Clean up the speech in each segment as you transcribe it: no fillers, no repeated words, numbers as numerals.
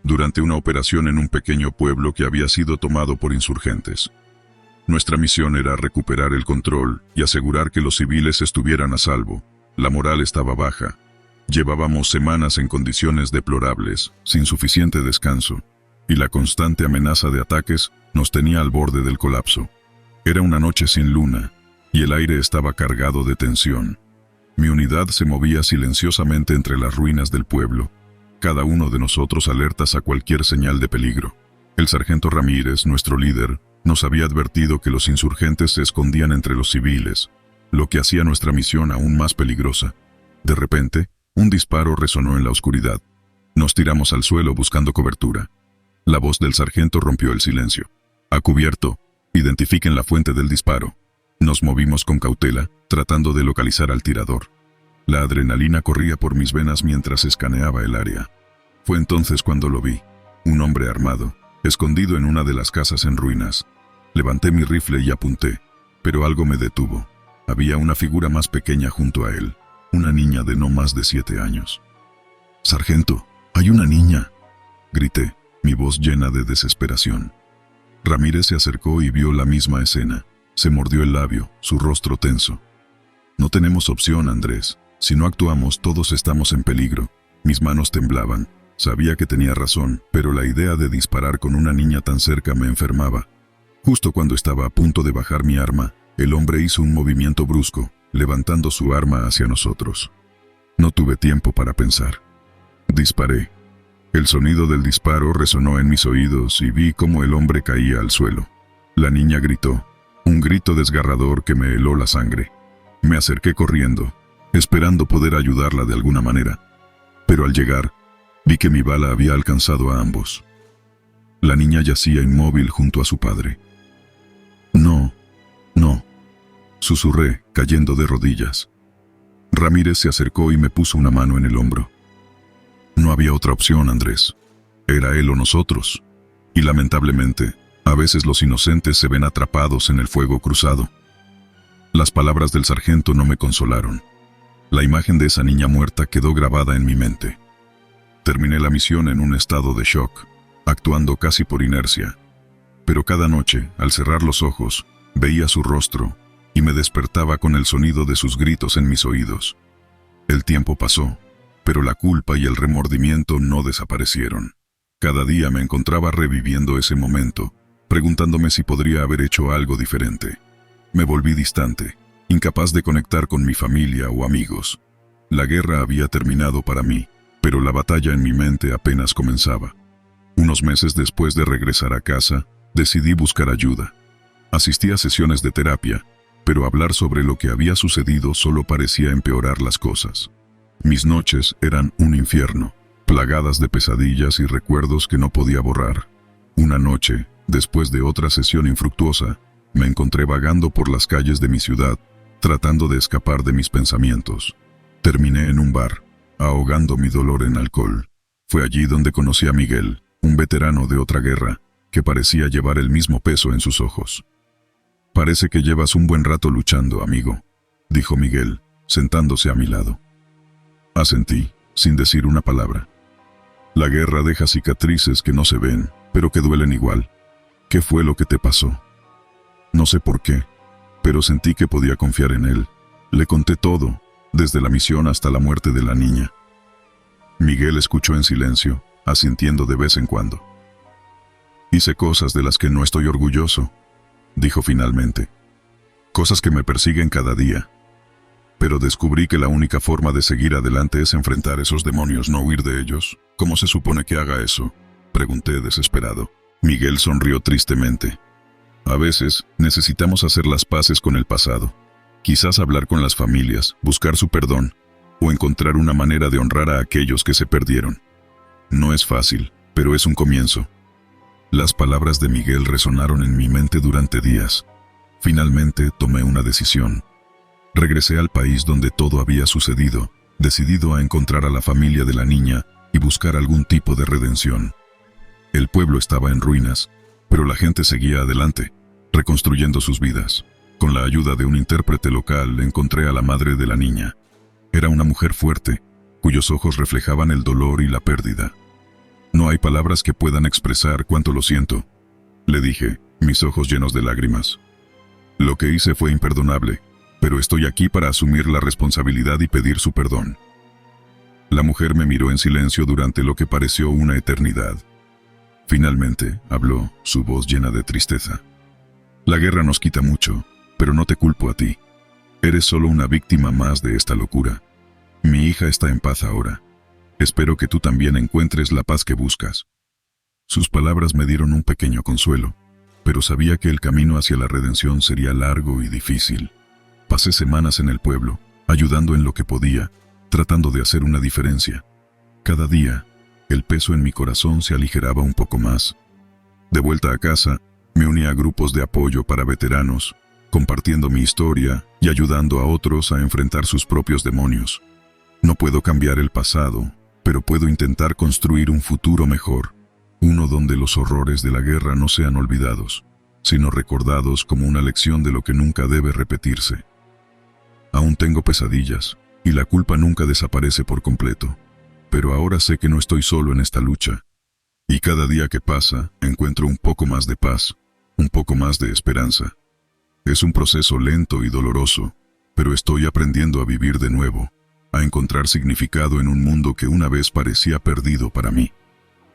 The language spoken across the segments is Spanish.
durante una operación en un pequeño pueblo que había sido tomado por insurgentes. Nuestra misión era recuperar el control y asegurar que los civiles estuvieran a salvo. La moral estaba baja. Llevábamos semanas en condiciones deplorables, sin suficiente descanso, y la constante amenaza de ataques nos tenía al borde del colapso. Era una noche sin luna, y el aire estaba cargado de tensión. Mi unidad se movía silenciosamente entre las ruinas del pueblo, cada uno de nosotros alertas a cualquier señal de peligro. El sargento Ramírez, nuestro líder, nos había advertido que los insurgentes se escondían entre los civiles, lo que hacía nuestra misión aún más peligrosa. De repente, un disparo resonó en la oscuridad. Nos tiramos al suelo buscando cobertura. La voz del sargento rompió el silencio. A cubierto, identifiquen la fuente del disparo. Nos movimos con cautela, tratando de localizar al tirador. La adrenalina corría por mis venas mientras escaneaba el área. Fue entonces cuando lo vi. Un hombre armado, escondido en una de las casas en ruinas. Levanté mi rifle y apunté, pero algo me detuvo. Había una figura más pequeña junto a él, una niña de no más de 7 años. «Sargento, hay una niña», grité, mi voz llena de desesperación. Ramírez se acercó y vio la misma escena. Se mordió el labio, su rostro tenso. «No tenemos opción, Andrés. Si no actuamos, todos estamos en peligro». Mis manos temblaban. Sabía que tenía razón, pero la idea de disparar con una niña tan cerca me enfermaba. Justo cuando estaba a punto de bajar mi arma, el hombre hizo un movimiento brusco, levantando su arma hacia nosotros. No tuve tiempo para pensar. Disparé. El sonido del disparo resonó en mis oídos y vi cómo el hombre caía al suelo. La niña gritó, un grito desgarrador que me heló la sangre. Me acerqué corriendo, esperando poder ayudarla de alguna manera. Pero al llegar, vi que mi bala había alcanzado a ambos. La niña yacía inmóvil junto a su padre. «No, no», susurré, cayendo de rodillas. Ramírez se acercó y me puso una mano en el hombro. No había otra opción, Andrés. Era él o nosotros. Y lamentablemente, a veces los inocentes se ven atrapados en el fuego cruzado. Las palabras del sargento no me consolaron. La imagen de esa niña muerta quedó grabada en mi mente. Terminé la misión en un estado de shock, actuando casi por inercia. Pero cada noche, al cerrar los ojos, veía su rostro y me despertaba con el sonido de sus gritos en mis oídos. El tiempo pasó, pero la culpa y el remordimiento no desaparecieron. Cada día me encontraba reviviendo ese momento, preguntándome si podría haber hecho algo diferente. Me volví distante, incapaz de conectar con mi familia o amigos. La guerra había terminado para mí, pero la batalla en mi mente apenas comenzaba. Unos meses después de regresar a casa, decidí buscar ayuda. Asistí a sesiones de terapia, pero hablar sobre lo que había sucedido solo parecía empeorar las cosas. Mis noches eran un infierno, plagadas de pesadillas y recuerdos que no podía borrar. Una noche, después de otra sesión infructuosa, me encontré vagando por las calles de mi ciudad, tratando de escapar de mis pensamientos. Terminé en un bar, ahogando mi dolor en alcohol. Fue allí donde conocí a Miguel, un veterano de otra guerra, que parecía llevar el mismo peso en sus ojos. «Parece que llevas un buen rato luchando, amigo», dijo Miguel, sentándose a mi lado. Asentí, sin decir una palabra. La guerra deja cicatrices que no se ven, pero que duelen igual. ¿Qué fue lo que te pasó? No sé por qué, pero sentí que podía confiar en él. Le conté todo, desde la misión hasta la muerte de la niña. Miguel escuchó en silencio, asintiendo de vez en cuando. «Hice cosas de las que no estoy orgulloso», dijo finalmente. «Cosas que me persiguen cada día. Pero descubrí que la única forma de seguir adelante es enfrentar esos demonios, no huir de ellos». «¿Cómo se supone que haga eso?», pregunté desesperado. Miguel sonrió tristemente. «A veces necesitamos hacer las paces con el pasado. Quizás hablar con las familias, buscar su perdón, o encontrar una manera de honrar a aquellos que se perdieron. No es fácil, pero es un comienzo». Las palabras de Miguel resonaron en mi mente durante días. Finalmente tomé una decisión. Regresé al país donde todo había sucedido, decidido a encontrar a la familia de la niña y buscar algún tipo de redención. El pueblo estaba en ruinas, pero la gente seguía adelante, reconstruyendo sus vidas. Con la ayuda de un intérprete local encontré a la madre de la niña. Era una mujer fuerte, cuyos ojos reflejaban el dolor y la pérdida. No No hay palabras que puedan expresar cuánto lo siento, le dije, mis ojos llenos de lágrimas. Lo que hice fue imperdonable, pero estoy aquí para asumir la responsabilidad y pedir su perdón. La mujer me miró en silencio durante lo que pareció una eternidad. Finalmente, habló, su voz llena de tristeza. La guerra nos quita mucho, pero no te culpo a ti. Eres solo una víctima más de esta locura. Mi hija está en paz ahora. Espero que tú también encuentres la paz que buscas. Sus palabras me dieron un pequeño consuelo, pero sabía que el camino hacia la redención sería largo y difícil. Pasé semanas en el pueblo, ayudando en lo que podía, tratando de hacer una diferencia. Cada día, el peso en mi corazón se aligeraba un poco más. De vuelta a casa, me uní a grupos de apoyo para veteranos, compartiendo mi historia y ayudando a otros a enfrentar sus propios demonios. No puedo cambiar el pasado, pero puedo intentar construir un futuro mejor, uno donde los horrores de la guerra no sean olvidados, sino recordados como una lección de lo que nunca debe repetirse. Aún tengo pesadillas, y la culpa nunca desaparece por completo, pero ahora sé que no estoy solo en esta lucha, y cada día que pasa encuentro un poco más de paz, un poco más de esperanza. Es un proceso lento y doloroso, pero estoy aprendiendo a vivir de nuevo, a encontrar significado en un mundo que una vez parecía perdido para mí.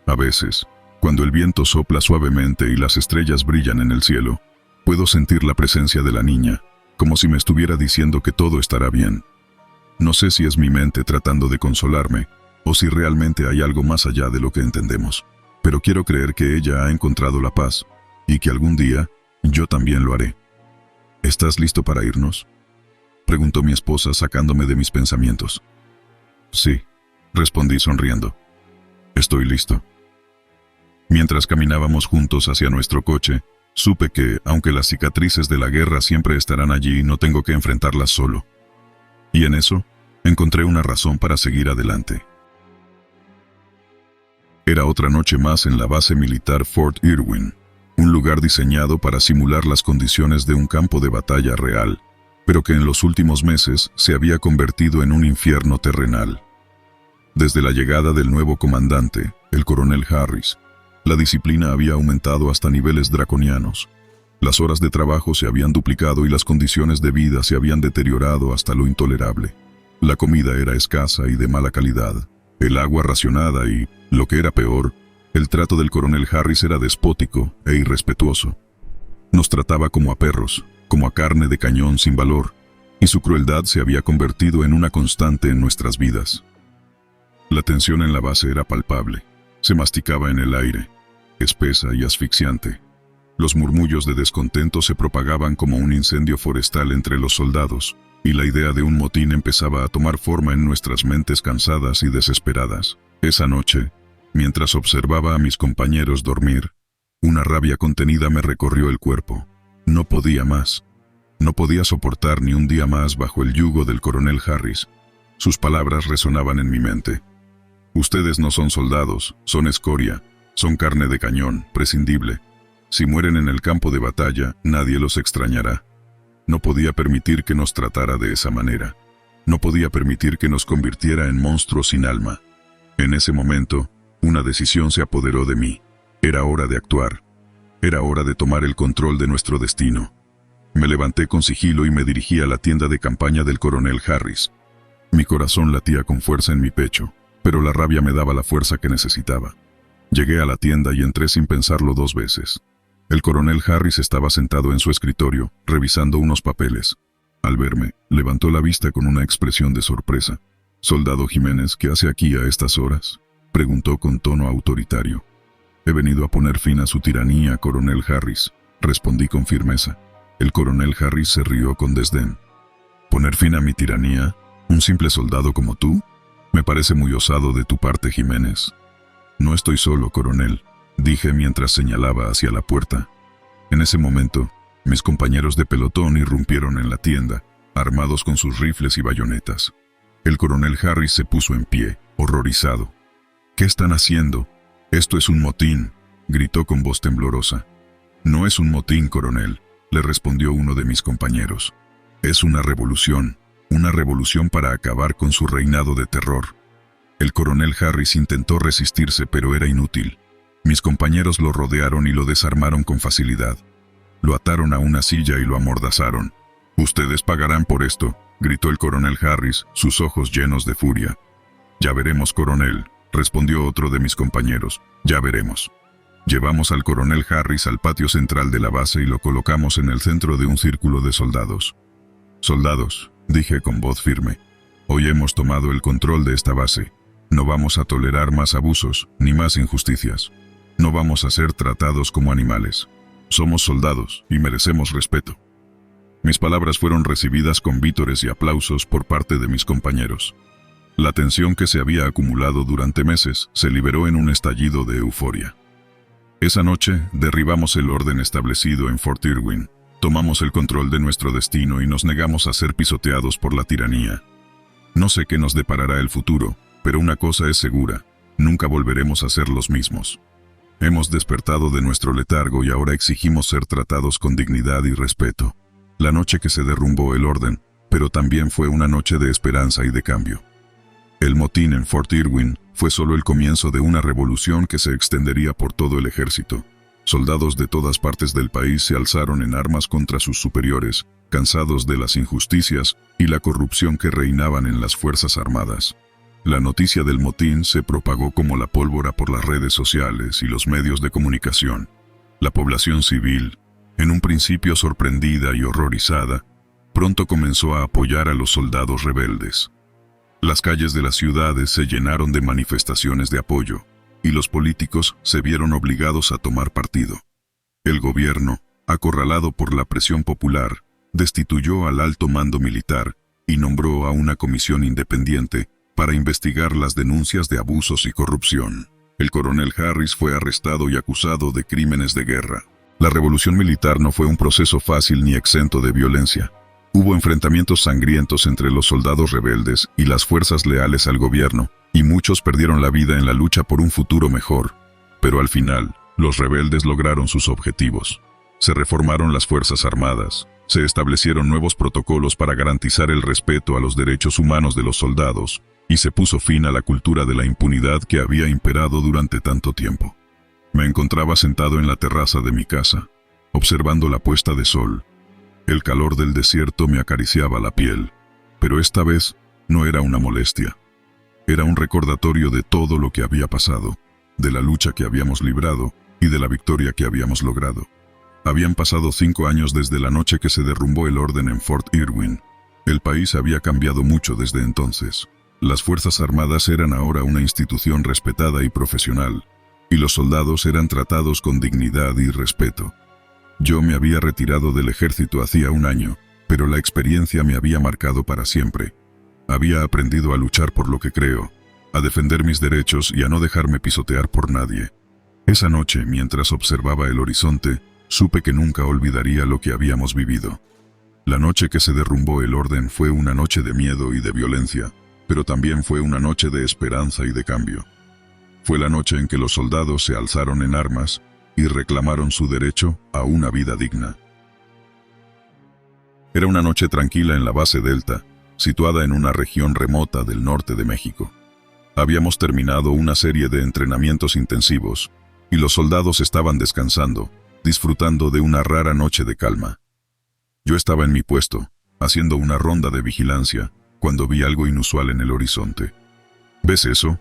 A veces, cuando el viento sopla suavemente y las estrellas brillan en el cielo, puedo sentir la presencia de la niña, como si me estuviera diciendo que todo estará bien. No sé si es mi mente tratando de consolarme, o si realmente hay algo más allá de lo que entendemos, pero quiero creer que ella ha encontrado la paz, y que algún día, yo también lo haré. ¿Estás listo para irnos?, preguntó mi esposa sacándome de mis pensamientos. Sí, respondí sonriendo. Estoy listo. Mientras caminábamos juntos hacia nuestro coche, supe que, aunque las cicatrices de la guerra siempre estarán allí, no tengo que enfrentarlas solo. Y en eso, encontré una razón para seguir adelante. Era otra noche más en la base militar Fort Irwin, un lugar diseñado para simular las condiciones de un campo de batalla real, pero que en los últimos meses se había convertido en un infierno terrenal. Desde la llegada del nuevo comandante, el coronel Harris, la disciplina había aumentado hasta niveles draconianos. Las horas de trabajo se habían duplicado y las condiciones de vida se habían deteriorado hasta lo intolerable. La comida era escasa y de mala calidad, el agua racionada y, lo que era peor, el trato del coronel Harris era despótico e irrespetuoso. Nos trataba como a perros, como a carne de cañón sin valor, y su crueldad se había convertido en una constante en nuestras vidas. La tensión en la base era palpable, se masticaba en el aire, espesa y asfixiante. Los murmullos de descontento se propagaban como un incendio forestal entre los soldados, y la idea de un motín empezaba a tomar forma en nuestras mentes cansadas y desesperadas. Esa noche, mientras observaba a mis compañeros dormir, una rabia contenida me recorrió el cuerpo. No podía más. No podía soportar ni un día más bajo el yugo del coronel Harris. Sus palabras resonaban en mi mente. Ustedes no son soldados, son escoria, son carne de cañón, prescindible. Si mueren en el campo de batalla, nadie los extrañará. No podía permitir que nos tratara de esa manera. No podía permitir que nos convirtiera en monstruos sin alma. En ese momento, una decisión se apoderó de mí. Era hora de actuar. Era hora de tomar el control de nuestro destino. Me levanté con sigilo y me dirigí a la tienda de campaña del coronel Harris. Mi corazón latía con fuerza en mi pecho, pero la rabia me daba la fuerza que necesitaba. Llegué a la tienda y entré sin pensarlo 2 veces. El coronel Harris estaba sentado en su escritorio, revisando unos papeles. Al verme, levantó la vista con una expresión de sorpresa. «Soldado Jiménez, ¿qué hace aquí a estas horas?», preguntó con tono autoritario. «He venido a poner fin a su tiranía, coronel Harris», respondí con firmeza. El coronel Harris se rió con desdén. «¿Poner fin a mi tiranía? ¿Un simple soldado como tú? Me parece muy osado de tu parte, Jiménez». «No estoy solo, coronel», dije mientras señalaba hacia la puerta. En ese momento, mis compañeros de pelotón irrumpieron en la tienda, armados con sus rifles y bayonetas. El coronel Harris se puso en pie, horrorizado. «¿Qué están haciendo? Esto es un motín», gritó con voz temblorosa. «No es un motín, coronel», le respondió uno de mis compañeros. «Es una revolución para acabar con su reinado de terror». El coronel Harris intentó resistirse, pero era inútil. Mis compañeros lo rodearon y lo desarmaron con facilidad. Lo ataron a una silla y lo amordazaron. «Ustedes pagarán por esto», gritó el coronel Harris, sus ojos llenos de furia. «Ya veremos, coronel», respondió otro de mis compañeros. «Ya veremos». Llevamos al coronel Harris al patio central de la base y lo colocamos en el centro de un círculo de soldados. «Soldados», dije con voz firme, «hoy hemos tomado el control de esta base. No vamos a tolerar más abusos, ni más injusticias. No vamos a ser tratados como animales. Somos soldados y merecemos respeto». Mis palabras fueron recibidas con vítores y aplausos por parte de mis compañeros. La tensión que se había acumulado durante meses se liberó en un estallido de euforia. Esa noche derribamos el orden establecido en Fort Irwin, tomamos el control de nuestro destino y nos negamos a ser pisoteados por la tiranía. No sé qué nos deparará el futuro, pero una cosa es segura: nunca volveremos a ser los mismos. Hemos despertado de nuestro letargo y ahora exigimos ser tratados con dignidad y respeto. La noche que se derrumbó el orden, pero también fue una noche de esperanza y de cambio. El motín en Fort Irwin fue solo el comienzo de una revolución que se extendería por todo el ejército. Soldados de todas partes del país se alzaron en armas contra sus superiores, cansados de las injusticias y la corrupción que reinaban en las Fuerzas Armadas. La noticia del motín se propagó como la pólvora por las redes sociales y los medios de comunicación. La población civil, en un principio sorprendida y horrorizada, pronto comenzó a apoyar a los soldados rebeldes. Las calles de las ciudades se llenaron de manifestaciones de apoyo, y los políticos se vieron obligados a tomar partido. El gobierno, acorralado por la presión popular, destituyó al alto mando militar y nombró a una comisión independiente para investigar las denuncias de abusos y corrupción. El coronel Harris fue arrestado y acusado de crímenes de guerra. La revolución militar no fue un proceso fácil ni exento de violencia. Hubo enfrentamientos sangrientos entre los soldados rebeldes y las fuerzas leales al gobierno, y muchos perdieron la vida en la lucha por un futuro mejor. Pero al final, los rebeldes lograron sus objetivos. Se reformaron las Fuerzas Armadas, se establecieron nuevos protocolos para garantizar el respeto a los derechos humanos de los soldados, y se puso fin a la cultura de la impunidad que había imperado durante tanto tiempo. Me encontraba sentado en la terraza de mi casa, observando la puesta de sol. El calor del desierto me acariciaba la piel, pero esta vez no era una molestia. Era un recordatorio de todo lo que había pasado, de la lucha que habíamos librado y de la victoria que habíamos logrado. Habían pasado 5 años desde la noche que se derrumbó el orden en Fort Irwin. El país había cambiado mucho desde entonces. Las Fuerzas Armadas eran ahora una institución respetada y profesional, y los soldados eran tratados con dignidad y respeto. Yo me había retirado del ejército hacía 1 año, pero la experiencia me había marcado para siempre. Había aprendido a luchar por lo que creo, a defender mis derechos y a no dejarme pisotear por nadie. Esa noche, mientras observaba el horizonte, supe que nunca olvidaría lo que habíamos vivido. La noche que se derrumbó el orden fue una noche de miedo y de violencia, pero también fue una noche de esperanza y de cambio. Fue la noche en que los soldados se alzaron en armas y reclamaron su derecho a una vida digna. Era una noche tranquila en la base Delta, situada en una región remota del norte de México. Habíamos terminado una serie de entrenamientos intensivos, y los soldados estaban descansando, disfrutando de una rara noche de calma. Yo estaba en mi puesto, haciendo una ronda de vigilancia, cuando vi algo inusual en el horizonte. ¿Ves eso?,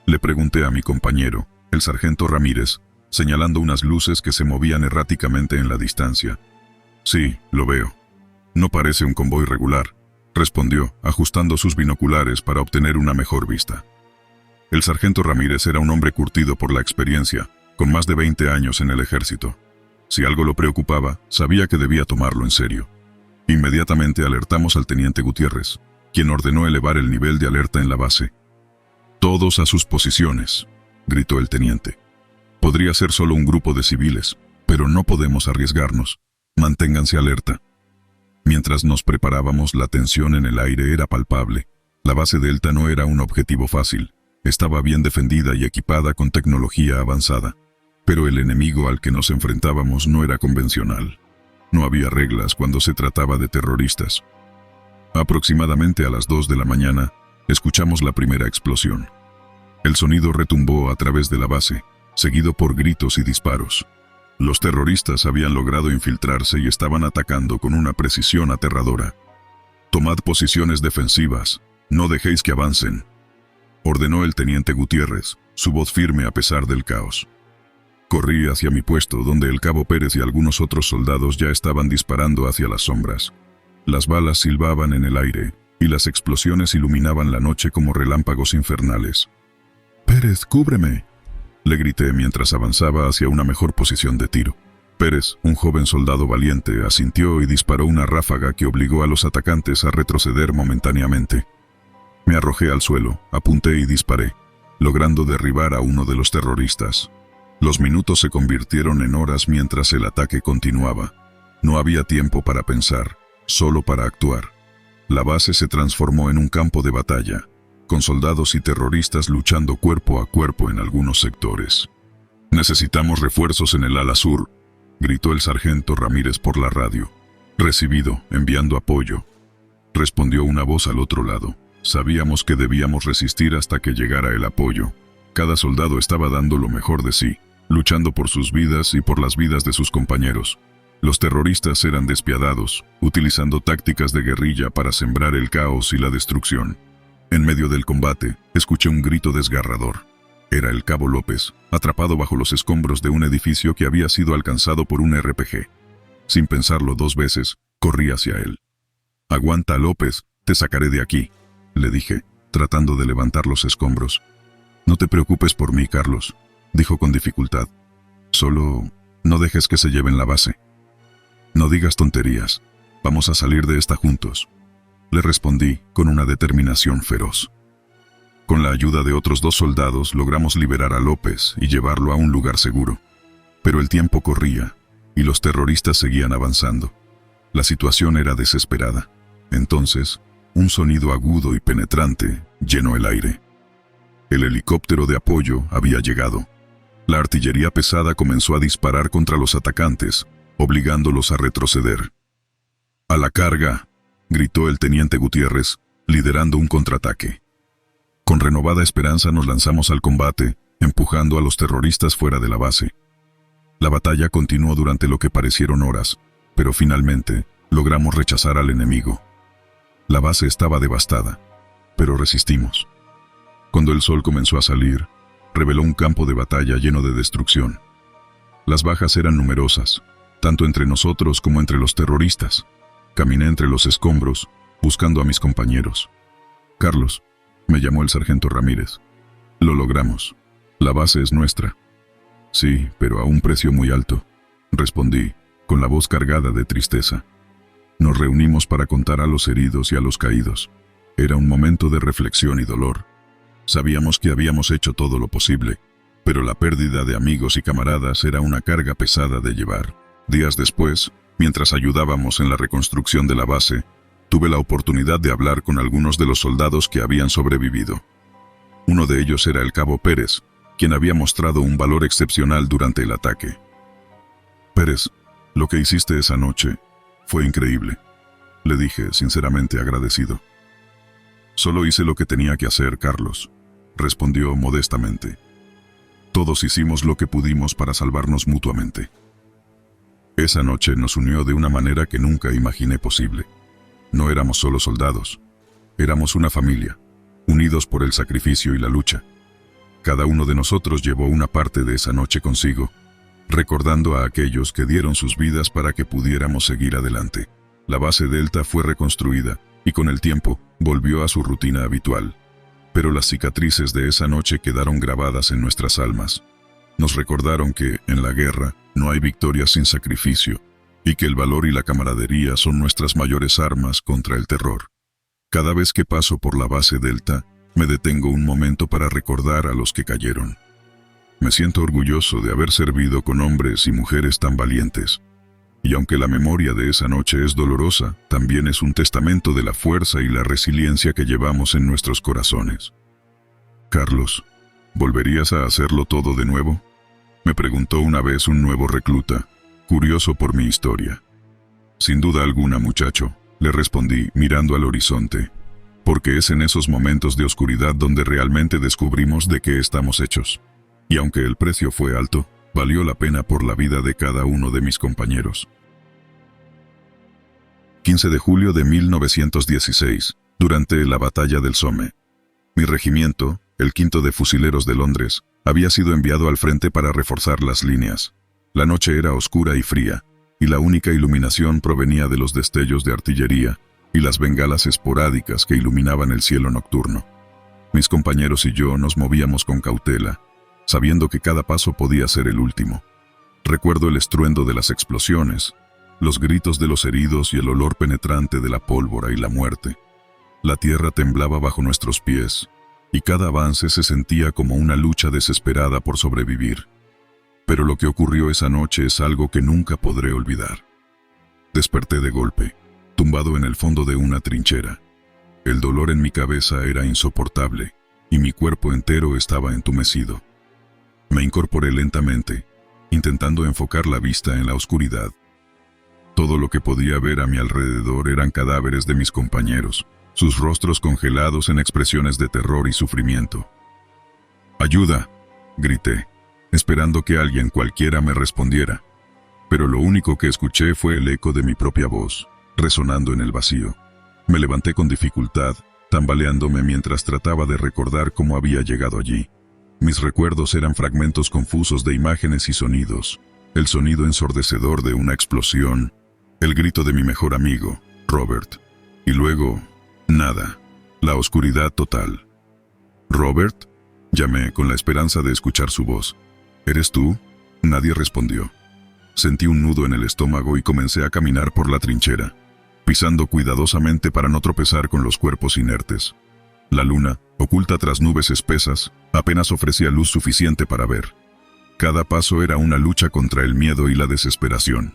le pregunté a mi compañero, el sargento Ramírez, señalando unas luces que se movían erráticamente en la distancia. «Sí, lo veo. No parece un convoy regular», respondió, ajustando sus binoculares para obtener una mejor vista. El sargento Ramírez era un hombre curtido por la experiencia, con más de 20 años en el ejército. Si algo lo preocupaba, sabía que debía tomarlo en serio. Inmediatamente alertamos al teniente Gutiérrez, quien ordenó elevar el nivel de alerta en la base. «Todos a sus posiciones», gritó el teniente. «Podría ser solo un grupo de civiles, pero no podemos arriesgarnos. Manténganse alerta». Mientras nos preparábamos, la tensión en el aire era palpable. La base Delta no era un objetivo fácil. Estaba bien defendida y equipada con tecnología avanzada. Pero el enemigo al que nos enfrentábamos no era convencional. No había reglas cuando se trataba de terroristas. Aproximadamente a las 2 de la mañana, escuchamos la primera explosión. El sonido retumbó a través de la base, seguido por gritos y disparos. Los terroristas habían logrado infiltrarse y estaban atacando con una precisión aterradora. «Tomad posiciones defensivas, no dejéis que avancen», ordenó el teniente Gutiérrez, su voz firme a pesar del caos. Corrí hacia mi puesto, donde el cabo Pérez y algunos otros soldados ya estaban disparando hacia las sombras. Las balas silbaban en el aire, y las explosiones iluminaban la noche como relámpagos infernales. «Pérez, cúbreme», le grité mientras avanzaba hacia una mejor posición de tiro. Pérez, un joven soldado valiente, asintió y disparó una ráfaga que obligó a los atacantes a retroceder momentáneamente. Me arrojé al suelo, apunté y disparé, logrando derribar a uno de los terroristas. Los minutos se convirtieron en horas mientras el ataque continuaba. No había tiempo para pensar, solo para actuar. La base se transformó en un campo de batalla, con soldados y terroristas luchando cuerpo a cuerpo en algunos sectores. «Necesitamos refuerzos en el ala sur», gritó el sargento Ramírez por la radio. «Recibido, enviando apoyo», respondió una voz al otro lado. Sabíamos que debíamos resistir hasta que llegara el apoyo. Cada soldado estaba dando lo mejor de sí, luchando por sus vidas y por las vidas de sus compañeros. Los terroristas eran despiadados, utilizando tácticas de guerrilla para sembrar el caos y la destrucción. En medio del combate, escuché un grito desgarrador. Era el cabo López, atrapado bajo los escombros de un edificio que había sido alcanzado por un RPG. Sin pensarlo 2 veces, corrí hacia él. «Aguanta, López, te sacaré de aquí», le dije, tratando de levantar los escombros. «No te preocupes por mí, Carlos», dijo con dificultad. «Solo no dejes que se lleven la base». «No digas tonterías. Vamos a salir de esta juntos», le respondí con una determinación feroz. Con la ayuda de otros 2 soldados logramos liberar a López y llevarlo a un lugar seguro. Pero el tiempo corría, y los terroristas seguían avanzando. La situación era desesperada. Entonces, un sonido agudo y penetrante llenó el aire. El helicóptero de apoyo había llegado. La artillería pesada comenzó a disparar contra los atacantes, obligándolos a retroceder. «A la carga», gritó el teniente Gutiérrez, liderando un contraataque. Con renovada esperanza nos lanzamos al combate, empujando a los terroristas fuera de la base. La batalla continuó durante lo que parecieron horas, pero finalmente logramos rechazar al enemigo. La base estaba devastada, pero resistimos. Cuando el sol comenzó a salir, reveló un campo de batalla lleno de destrucción. Las bajas eran numerosas, tanto entre nosotros como entre los terroristas. Caminé entre los escombros, buscando a mis compañeros. «Carlos», me llamó el sargento Ramírez. «Lo logramos. La base es nuestra». «Sí, pero a un precio muy alto», respondí, con la voz cargada de tristeza. Nos reunimos para contar a los heridos y a los caídos. Era un momento de reflexión y dolor. Sabíamos que habíamos hecho todo lo posible, pero la pérdida de amigos y camaradas era una carga pesada de llevar. Días después, mientras ayudábamos en la reconstrucción de la base, tuve la oportunidad de hablar con algunos de los soldados que habían sobrevivido. Uno de ellos era el cabo Pérez, quien había mostrado un valor excepcional durante el ataque. «Pérez, lo que hiciste esa noche fue increíble», le dije, sinceramente agradecido. «Solo hice lo que tenía que hacer, Carlos», respondió modestamente. «Todos hicimos lo que pudimos para salvarnos mutuamente». Esa noche nos unió de una manera que nunca imaginé posible. No éramos solo soldados, éramos una familia, unidos por el sacrificio y la lucha. Cada uno de nosotros llevó una parte de esa noche consigo, recordando a aquellos que dieron sus vidas para que pudiéramos seguir adelante. La base Delta fue reconstruida y con el tiempo volvió a su rutina habitual. Pero las cicatrices de esa noche quedaron grabadas en nuestras almas. Nos recordaron que, en la guerra, no hay victoria sin sacrificio, y que el valor y la camaradería son nuestras mayores armas contra el terror. Cada vez que paso por la base Delta, me detengo un momento para recordar a los que cayeron. Me siento orgulloso de haber servido con hombres y mujeres tan valientes. Y aunque la memoria de esa noche es dolorosa, también es un testamento de la fuerza y la resiliencia que llevamos en nuestros corazones. Carlos, ¿volverías a hacerlo todo de nuevo?, me preguntó una vez un nuevo recluta, curioso por mi historia. Sin duda alguna, muchacho, le respondí mirando al horizonte. porque es en esos momentos de oscuridad donde realmente descubrimos de qué estamos hechos. Y aunque el precio fue alto, valió la pena por la vida de cada uno de mis compañeros. 15 de julio de 1916, durante la batalla del Somme. Mi regimiento, el 5º de Fusileros de Londres, había sido enviado al frente para reforzar las líneas. La noche era oscura y fría, y la única iluminación provenía de los destellos de artillería y las bengalas esporádicas que iluminaban el cielo nocturno. Mis compañeros y yo nos movíamos con cautela, sabiendo que cada paso podía ser el último. Recuerdo el estruendo de las explosiones, los gritos de los heridos y el olor penetrante de la pólvora y la muerte. La tierra temblaba bajo nuestros pies, y cada avance se sentía como una lucha desesperada por sobrevivir. Pero lo que ocurrió esa noche es algo que nunca podré olvidar. Desperté de golpe, tumbado en el fondo de una trinchera. El dolor en mi cabeza era insoportable, y mi cuerpo entero estaba entumecido. Me incorporé lentamente, intentando enfocar la vista en la oscuridad. Todo lo que podía ver a mi alrededor eran cadáveres de mis compañeros, sus rostros congelados en expresiones de terror y sufrimiento. «¡Ayuda!», grité, esperando que alguien cualquiera me respondiera. Pero lo único que escuché fue el eco de mi propia voz, resonando en el vacío. Me levanté con dificultad, tambaleándome mientras trataba de recordar cómo había llegado allí. Mis recuerdos eran fragmentos confusos de imágenes y sonidos, el sonido ensordecedor de una explosión, el grito de mi mejor amigo, Robert, y luego, nada, la oscuridad total. «¿Robert?», llamé con la esperanza de escuchar su voz. «¿Eres tú?». Nadie respondió. Sentí un nudo en el estómago y comencé a caminar por la trinchera, pisando cuidadosamente para no tropezar con los cuerpos inertes. La luna, oculta tras nubes espesas, apenas ofrecía luz suficiente para ver. Cada paso era una lucha contra el miedo y la desesperación.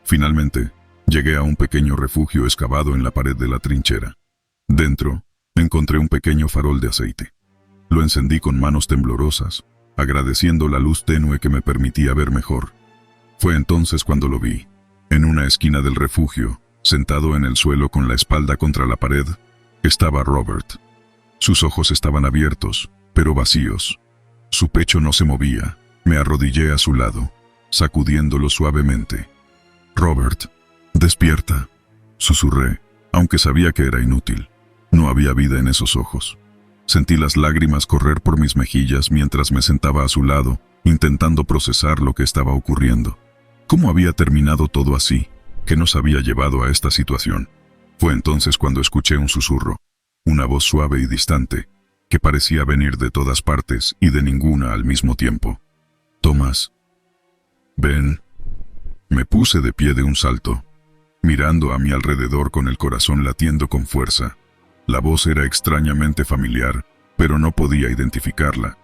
Finalmente, llegué a un pequeño refugio excavado en la pared de la trinchera. Dentro, encontré un pequeño farol de aceite. Lo encendí con manos temblorosas, agradeciendo la luz tenue que me permitía ver mejor. Fue entonces cuando lo vi. En una esquina del refugio, sentado en el suelo con la espalda contra la pared, estaba Robert. Sus ojos estaban abiertos, pero vacíos. Su pecho no se movía. Me arrodillé a su lado, sacudiéndolo suavemente. «Robert, despierta», susurré, aunque sabía que era inútil. No había vida en esos ojos. Sentí las lágrimas correr por mis mejillas mientras me sentaba a su lado, intentando procesar lo que estaba ocurriendo. ¿Cómo había terminado todo así? ¿Qué nos había llevado a esta situación? Fue entonces cuando escuché un susurro, una voz suave y distante, que parecía venir de todas partes y de ninguna al mismo tiempo. «Thomas, ven». Me puse de pie de un salto, mirando a mi alrededor con el corazón latiendo con fuerza. La voz era extrañamente familiar, pero no podía identificarla.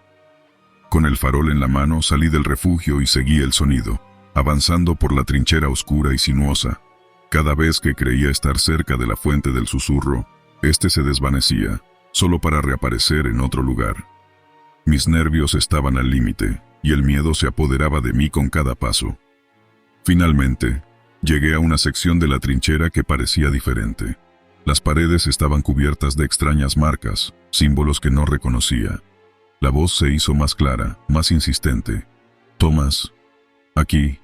Con el farol en la mano salí del refugio y seguí el sonido, avanzando por la trinchera oscura y sinuosa. Cada vez que creía estar cerca de la fuente del susurro, este se desvanecía, solo para reaparecer en otro lugar. Mis nervios estaban al límite, y el miedo se apoderaba de mí con cada paso. Finalmente, llegué a una sección de la trinchera que parecía diferente. Las paredes estaban cubiertas de extrañas marcas, símbolos que no reconocía. La voz se hizo más clara, más insistente. «Thomas, aquí».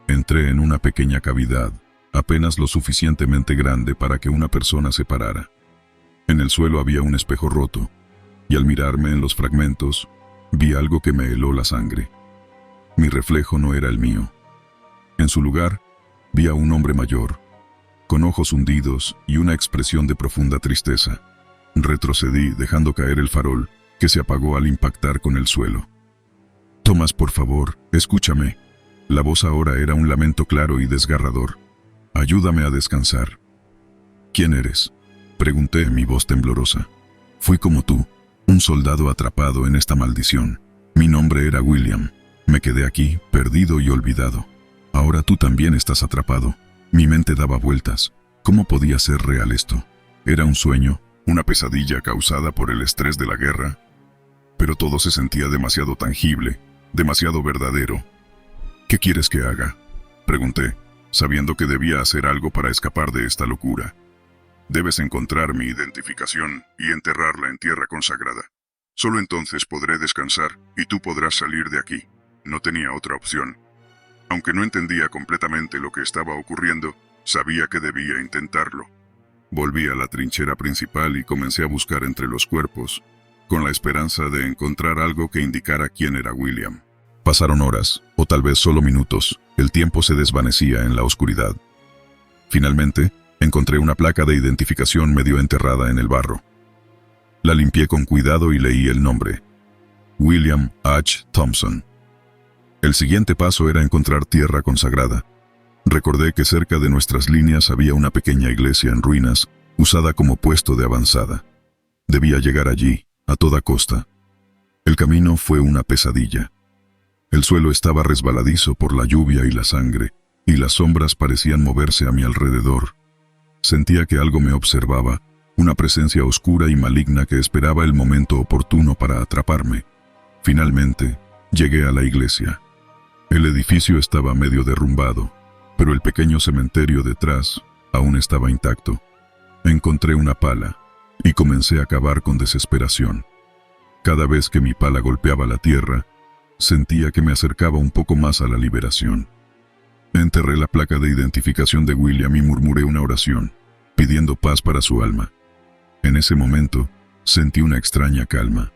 Entré en una pequeña cavidad, apenas lo suficientemente grande para que una persona se parara. En el suelo había un espejo roto, y al mirarme en los fragmentos, vi algo que me heló la sangre. Mi reflejo no era el mío. En su lugar, vi a un hombre mayor, con ojos hundidos y una expresión de profunda tristeza. Retrocedí, dejando caer el farol, que se apagó al impactar con el suelo. «Thomas, por favor, escúchame». La voz ahora era un lamento claro y desgarrador. «Ayúdame a descansar». «¿Quién eres?», pregunté, mi voz temblorosa. «Fui como tú, un soldado atrapado en esta maldición. Mi nombre era William. Me quedé aquí, perdido y olvidado. Ahora tú también estás atrapado». Mi mente daba vueltas. ¿Cómo podía ser real esto? ¿Era un sueño? ¿Una pesadilla causada por el estrés de la guerra? Pero todo se sentía demasiado tangible, demasiado verdadero. «¿Qué quieres que haga?», pregunté, sabiendo que debía hacer algo para escapar de esta locura. Debes encontrar mi identificación y enterrarla en tierra consagrada. Solo entonces podré descansar y tú podrás salir de aquí. No tenía otra opción. Aunque no entendía completamente lo que estaba ocurriendo, sabía que debía intentarlo. Volví a la trinchera principal y comencé a buscar entre los cuerpos, con la esperanza de encontrar algo que indicara quién era William. Pasaron horas, o tal vez solo minutos. El tiempo se desvanecía en la oscuridad. Finalmente, encontré una placa de identificación medio enterrada en el barro. La limpié con cuidado y leí el nombre: William H. Thompson. El siguiente paso era encontrar tierra consagrada. Recordé que cerca de nuestras líneas había una pequeña iglesia en ruinas, usada como puesto de avanzada. Debía llegar allí, a toda costa. El camino fue una pesadilla. El suelo estaba resbaladizo por la lluvia y la sangre, y las sombras parecían moverse a mi alrededor. Sentía que algo me observaba, una presencia oscura y maligna que esperaba el momento oportuno para atraparme. Finalmente, llegué a la iglesia. El edificio estaba medio derrumbado, pero el pequeño cementerio detrás aún estaba intacto. Encontré una pala y comencé a cavar con desesperación. Cada vez que mi pala golpeaba la tierra, sentía que me acercaba un poco más a la liberación. Enterré la placa de identificación de William y murmuré una oración, pidiendo paz para su alma. En ese momento, sentí una extraña calma.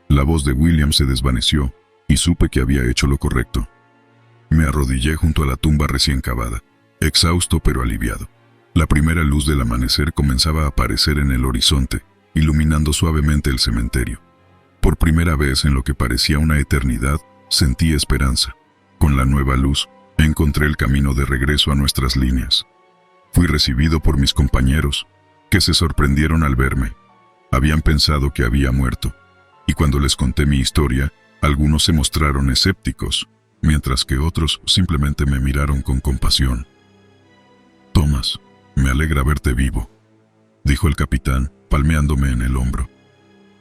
La voz de William se desvaneció y supe que había hecho lo correcto. Me arrodillé junto a la tumba recién cavada, exhausto pero aliviado. La primera luz del amanecer comenzaba a aparecer en el horizonte, iluminando suavemente el cementerio. Por primera vez en lo que parecía una eternidad, sentí esperanza. Con la nueva luz, encontré el camino de regreso a nuestras líneas. Fui recibido por mis compañeros, que se sorprendieron al verme. Habían pensado que había muerto, y cuando les conté mi historia, algunos se mostraron escépticos, mientras que otros simplemente me miraron con compasión. «Thomas, me alegra verte vivo», dijo el capitán, palmeándome en el hombro.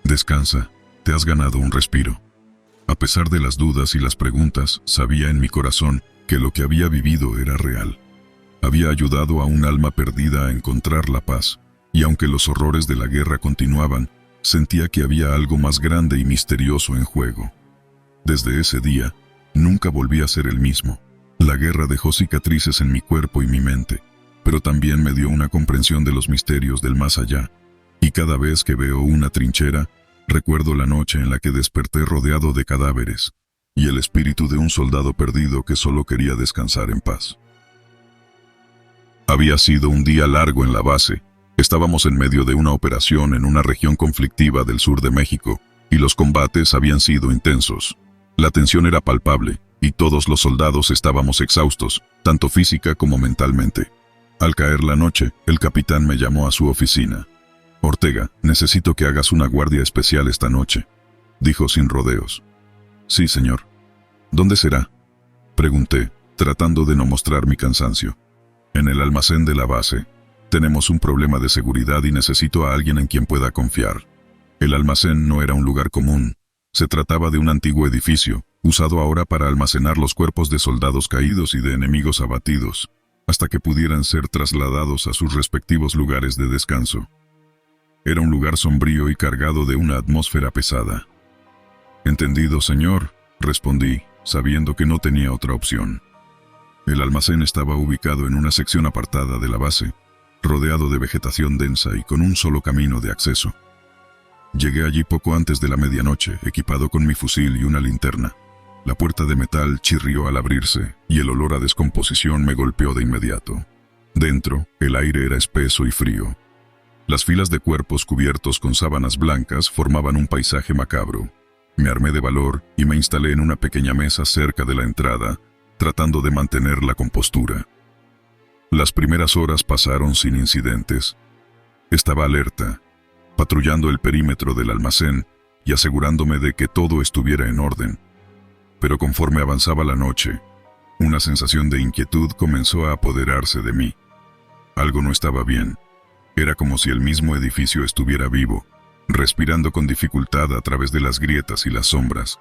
«Descansa, te has ganado un respiro». A pesar de las dudas y las preguntas, sabía en mi corazón que lo que había vivido era real. Había ayudado a un alma perdida a encontrar la paz, y aunque los horrores de la guerra continuaban, sentía que había algo más grande y misterioso en juego. Desde ese día, nunca volví a ser el mismo. La guerra dejó cicatrices en mi cuerpo y mi mente, pero también me dio una comprensión de los misterios del más allá. Y cada vez que veo una trinchera, recuerdo la noche en la que desperté rodeado de cadáveres, y el espíritu de un soldado perdido que solo quería descansar en paz. Había sido un día largo en la base. Estábamos en medio de una operación en una región conflictiva del sur de México, y los combates habían sido intensos. La tensión era palpable, y todos los soldados estábamos exhaustos, tanto física como mentalmente. Al caer la noche, el capitán me llamó a su oficina. «Ortega, necesito que hagas una guardia especial esta noche», dijo sin rodeos. «Sí, señor». «¿Dónde será?», pregunté, tratando de no mostrar mi cansancio. «En el almacén de la base. Tenemos un problema de seguridad y necesito a alguien en quien pueda confiar». El almacén no era un lugar común. Se trataba de un antiguo edificio, usado ahora para almacenar los cuerpos de soldados caídos y de enemigos abatidos, hasta que pudieran ser trasladados a sus respectivos lugares de descanso. Era un lugar sombrío y cargado de una atmósfera pesada. «Entendido, señor», respondí, sabiendo que no tenía otra opción. El almacén estaba ubicado en una sección apartada de la base, rodeado de vegetación densa y con un solo camino de acceso. Llegué allí poco antes de la medianoche, equipado con mi fusil y una linterna. La puerta de metal chirrió al abrirse, y el olor a descomposición me golpeó de inmediato. Dentro, el aire era espeso y frío. Las filas de cuerpos cubiertos con sábanas blancas formaban un paisaje macabro. Me armé de valor y me instalé en una pequeña mesa cerca de la entrada, tratando de mantener la compostura. Las primeras horas pasaron sin incidentes. Estaba alerta, patrullando el perímetro del almacén y asegurándome de que todo estuviera en orden. Pero conforme avanzaba la noche, una sensación de inquietud comenzó a apoderarse de mí. Algo no estaba bien. Era como si el mismo edificio estuviera vivo, respirando con dificultad a través de las grietas y las sombras.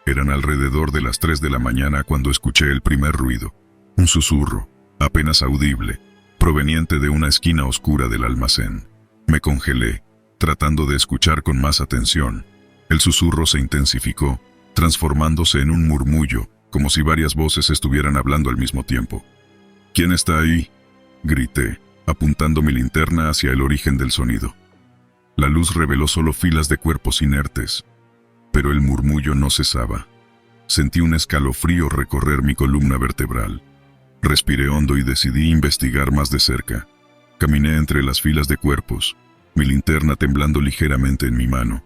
Eran alrededor de las 3 de la mañana cuando escuché el primer ruido, un susurro, apenas audible, proveniente de una esquina oscura del almacén. Me congelé, tratando de escuchar con más atención. El susurro se intensificó, transformándose en un murmullo, como si varias voces estuvieran hablando al mismo tiempo. ¿Quién está ahí?, grité, apuntando mi linterna hacia el origen del sonido. La luz reveló solo filas de cuerpos inertes, pero el murmullo no cesaba. Sentí un escalofrío recorrer mi columna vertebral. Respiré hondo y decidí investigar más de cerca. Caminé entre las filas de cuerpos, mi linterna temblando ligeramente en mi mano.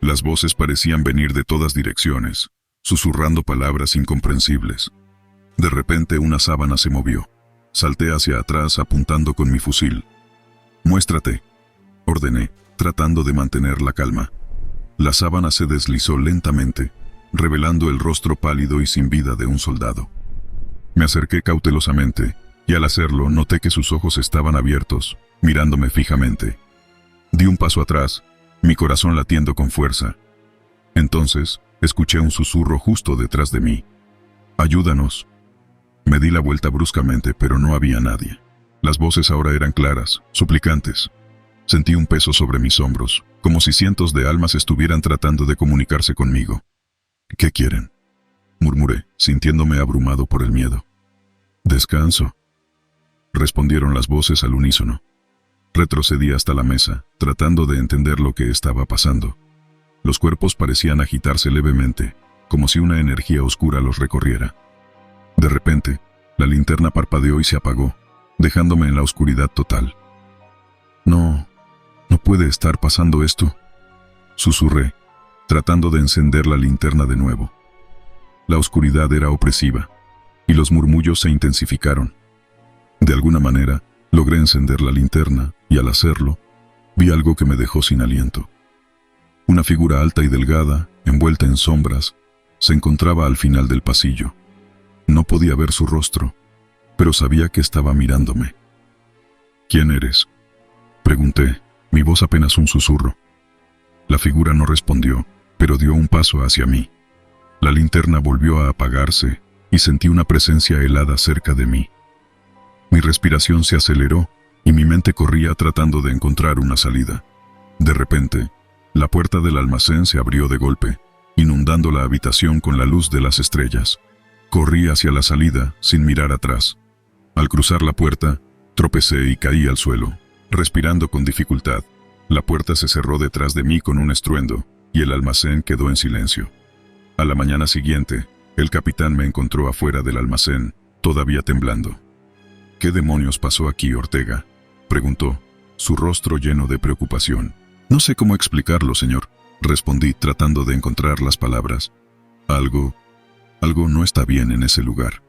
Las voces parecían venir de todas direcciones, susurrando palabras incomprensibles. De repente una sábana se movió. Salté hacia atrás apuntando con mi fusil. «Muéstrate», ordené, tratando de mantener la calma. La sábana se deslizó lentamente, revelando el rostro pálido y sin vida de un soldado. Me acerqué cautelosamente, y al hacerlo noté que sus ojos estaban abiertos, mirándome fijamente. Di un paso atrás, mi corazón latiendo con fuerza. Entonces, escuché un susurro justo detrás de mí. «Ayúdanos». Me di la vuelta bruscamente, pero no había nadie. Las voces ahora eran claras, suplicantes. Sentí un peso sobre mis hombros, como si cientos de almas estuvieran tratando de comunicarse conmigo. «¿Qué quieren?», murmuré, sintiéndome abrumado por el miedo. «Descanso», respondieron las voces al unísono. Retrocedí hasta la mesa, tratando de entender lo que estaba pasando. Los cuerpos parecían agitarse levemente, como si una energía oscura los recorriera. De repente, la linterna parpadeó y se apagó, dejándome en la oscuridad total. No puede estar pasando esto», susurré, tratando de encender la linterna de nuevo. La oscuridad era opresiva, y los murmullos se intensificaron. De alguna manera, logré encender la linterna, y al hacerlo, vi algo que me dejó sin aliento. Una figura alta y delgada, envuelta en sombras, se encontraba al final del pasillo. No podía ver su rostro, pero sabía que estaba mirándome. «¿Quién eres?», pregunté, mi voz apenas un susurro. La figura no respondió, pero dio un paso hacia mí. La linterna volvió a apagarse, y sentí una presencia helada cerca de mí. Mi respiración se aceleró, y mi mente corría tratando de encontrar una salida. De repente, la puerta del almacén se abrió de golpe, inundando la habitación con la luz de las estrellas. Corrí hacia la salida, sin mirar atrás. Al cruzar la puerta, tropecé y caí al suelo, respirando con dificultad. La puerta se cerró detrás de mí con un estruendo, y el almacén quedó en silencio. A la mañana siguiente, el capitán me encontró afuera del almacén, todavía temblando. «¿Qué demonios pasó aquí, Ortega?», preguntó, su rostro lleno de preocupación. «No sé cómo explicarlo, señor», respondí tratando de encontrar las palabras. Algo no está bien en ese lugar».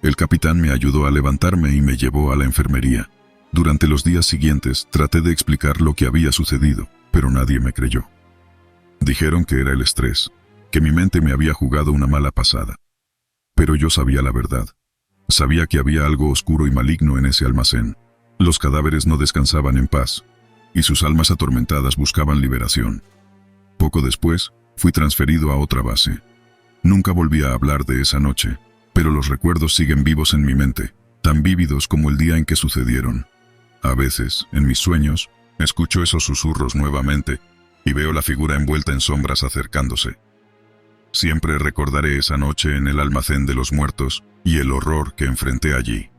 El capitán me ayudó a levantarme y me llevó a la enfermería. Durante los días siguientes traté de explicar lo que había sucedido, pero nadie me creyó. Dijeron que era el estrés, que mi mente me había jugado una mala pasada. Pero yo sabía la verdad. Sabía que había algo oscuro y maligno en ese almacén. Los cadáveres no descansaban en paz, y sus almas atormentadas buscaban liberación. Poco después, fui transferido a otra base. Nunca volví a hablar de esa noche, pero los recuerdos siguen vivos en mi mente, tan vívidos como el día en que sucedieron. A veces, en mis sueños, escucho esos susurros nuevamente, y veo la figura envuelta en sombras acercándose. Siempre recordaré esa noche en el almacén de los muertos y el horror que enfrenté allí.